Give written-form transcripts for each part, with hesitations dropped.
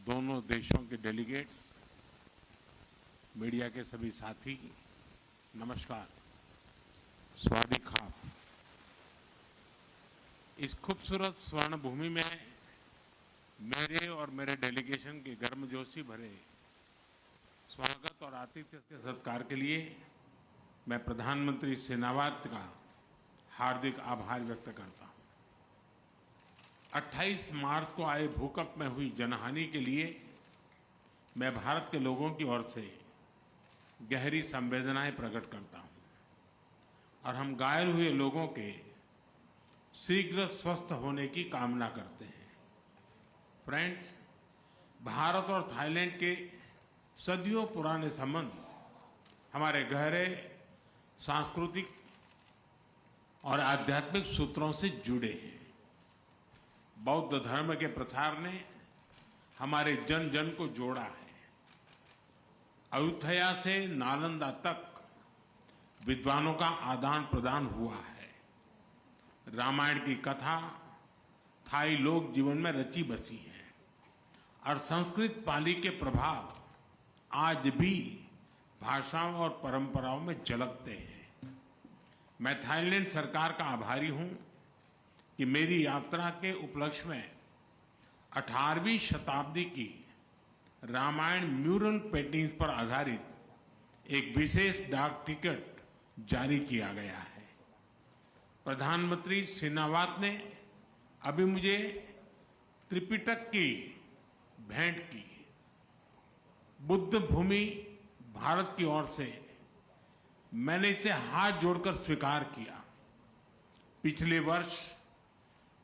दोनों देशों के डेलीगेट्स, मीडिया के सभी साथी, नमस्कार, स्वागत खाप। इस खूबसूरत स्वर्ण भूमि में मेरे और मेरे डेलीगेशन के गर्मजोशी भरे स्वागत और आतिथ्य के सत्कार के लिए मैं प्रधानमंत्री शेनावत का हार्दिक आभार व्यक्त करता हूं। 28 मार्च को आए भूकंप में हुई जनहानि के लिए मैं भारत के लोगों की ओर से गहरी संवेदनाएं प्रकट करता हूं और हम घायल हुए लोगों के शीघ्र स्वस्थ होने की कामना करते हैं। फ्रेंड्स, भारत और थाईलैंड के सदियों पुराने संबंध हमारे गहरे सांस्कृतिक और आध्यात्मिक सूत्रों से जुड़े हैं। बौद्ध धर्म के प्रसार ने हमारे जन जन को जोड़ा है। अयोध्या से नालंदा तक विद्वानों का आदान प्रदान हुआ है। रामायण की कथा थाई लोक जीवन में रची बसी है और संस्कृत पाली के प्रभाव आज भी भाषाओं और परंपराओं में झलकते हैं। मैं थाईलैंड सरकार का आभारी हूं कि मेरी यात्रा के उपलक्ष्य में 18वीं शताब्दी की रामायण म्यूरल पेंटिंग्स पर आधारित एक विशेष डाक टिकट जारी किया गया है। प्रधानमंत्री शेनावत ने अभी मुझे त्रिपिटक की भेंट की। बुद्ध भूमि भारत की ओर से मैंने इसे हाथ जोड़कर स्वीकार किया। पिछले वर्ष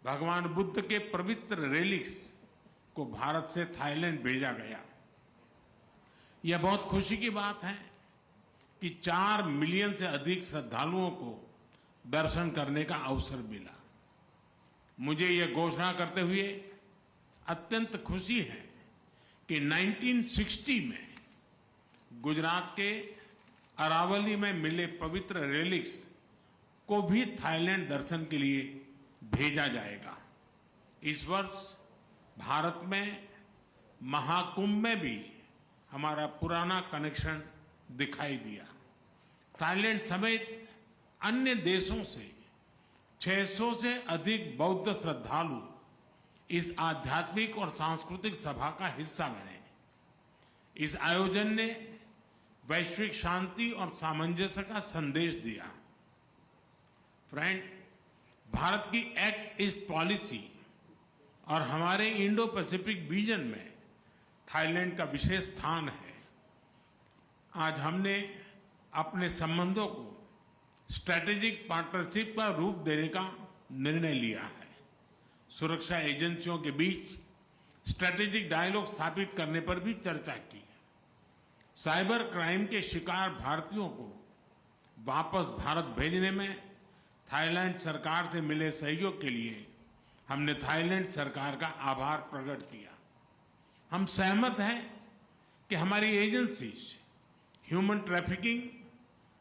भगवान बुद्ध के पवित्र रेलिक्स को भारत से थाईलैंड भेजा गया। यह बहुत खुशी की बात है कि 4 मिलियन से अधिक श्रद्धालुओं को दर्शन करने का अवसर मिला। मुझे यह घोषणा करते हुए अत्यंत खुशी है कि 1960 में गुजरात के अरावली में मिले पवित्र रेलिक्स को भी थाईलैंड दर्शन के लिए भेजा जाएगा। इस वर्ष भारत में महाकुंभ में भी हमारा पुराना कनेक्शन दिखाई दिया। थाईलैंड समेत अन्य देशों से 600 से अधिक बौद्ध श्रद्धालु इस आध्यात्मिक और सांस्कृतिक सभा का हिस्सा बने। इस आयोजन ने वैश्विक शांति और सामंजस्य का संदेश दिया। फ्रेंड्स, भारत की एक्ट ईस्ट पॉलिसी और हमारे इंडो पैसिफिक विजन में थाईलैंड का विशेष स्थान है। आज हमने अपने संबंधों को स्ट्रैटेजिक पार्टनरशिप का रूप देने का निर्णय लिया है। सुरक्षा एजेंसियों के बीच स्ट्रैटेजिक डायलॉग स्थापित करने पर भी चर्चा की। साइबर क्राइम के शिकार भारतीयों को वापस भारत भेजने में थाईलैंड सरकार से मिले सहयोग के लिए हमने थाईलैंड सरकार का आभार प्रकट किया। हम सहमत हैं कि हमारी एजेंसीज ह्यूमन ट्रैफिकिंग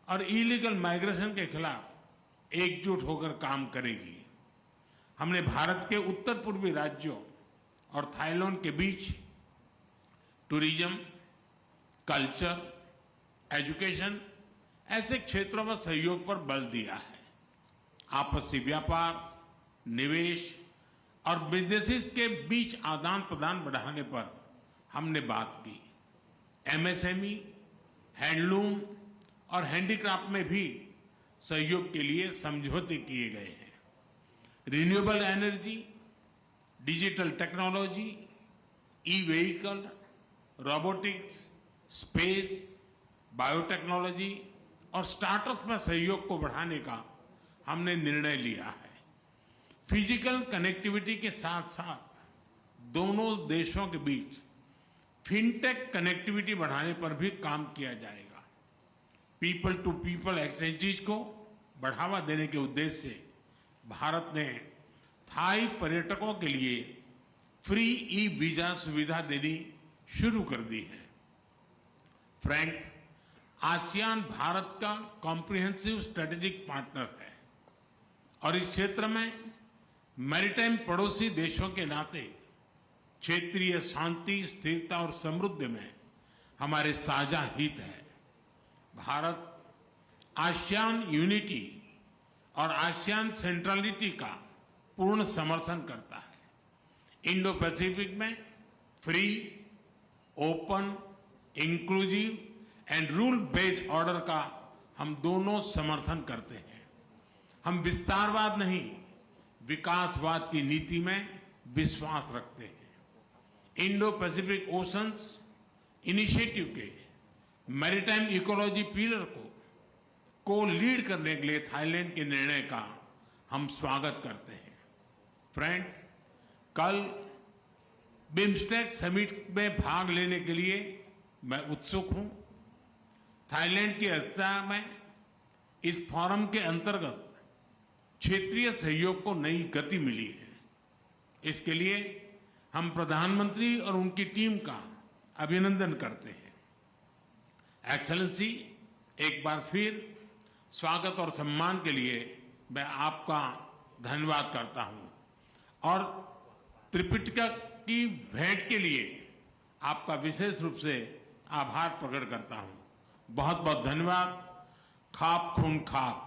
और इलीगल माइग्रेशन के खिलाफ एकजुट होकर काम करेगी। हमने भारत के उत्तर पूर्वी राज्यों और थाईलैंड के बीच टूरिज्म, कल्चर, एजुकेशन ऐसे क्षेत्रों में सहयोग पर बल दिया है। आपसी व्यापार, निवेश और बिजनेसेस के बीच आदान प्रदान बढ़ाने पर हमने बात की। एमएसएमई, हैंडलूम और हैंडीक्राफ्ट में भी सहयोग के लिए समझौते किए गए हैं। Renewable energy, digital technology, e vehicle, robotics, space, biotechnology और स्टार्टअप में सहयोग को बढ़ाने का हमने निर्णय लिया है। फिजिकल कनेक्टिविटी के साथ साथ दोनों देशों के बीच फिनटेक कनेक्टिविटी बढ़ाने पर भी काम किया जाएगा। पीपल टू पीपल एक्सचेंजेस को बढ़ावा देने के उद्देश्य से भारत ने थाई पर्यटकों के लिए फ्री ई वीजा सुविधा देनी शुरू कर दी है। फ्रेंड्स, आसियान भारत का कॉम्प्रिहेंसिव स्ट्रेटेजिक पार्टनर है और इस क्षेत्र में मैरीटाइम पड़ोसी देशों के नाते क्षेत्रीय शांति, स्थिरता और समृद्धि में हमारे साझा हित है। भारत आसियान यूनिटी और आसियान सेंट्रलिटी का पूर्ण समर्थन करता है। इंडो पैसिफिक में free, open, inclusive and rule based order का हम दोनों समर्थन करते हैं। हम विस्तारवाद नहीं, विकासवाद की नीति में विश्वास रखते हैं। इंडो पैसिफिक ओशंस इनिशिएटिव के मैरीटाइम इकोलॉजी पिलर को लीड करने के लिए थाईलैंड के निर्णय का हम स्वागत करते हैं। फ्रेंड्स, कल बिम्स्टेक समिट में भाग लेने के लिए मैं उत्सुक हूं। थाईलैंड की अध्यक्षता में इस फोरम के अंतर्गत क्षेत्रीय सहयोग को नई गति मिली है। इसके लिए हम प्रधानमंत्री और उनकी टीम का अभिनंदन करते हैं। एक्सेलेंसी, एक बार फिर स्वागत और सम्मान के लिए मैं आपका धन्यवाद करता हूं और त्रिपिटका की भेंट के लिए आपका विशेष रूप से आभार प्रकट करता हूं। बहुत बहुत धन्यवाद। खाप खून खाप।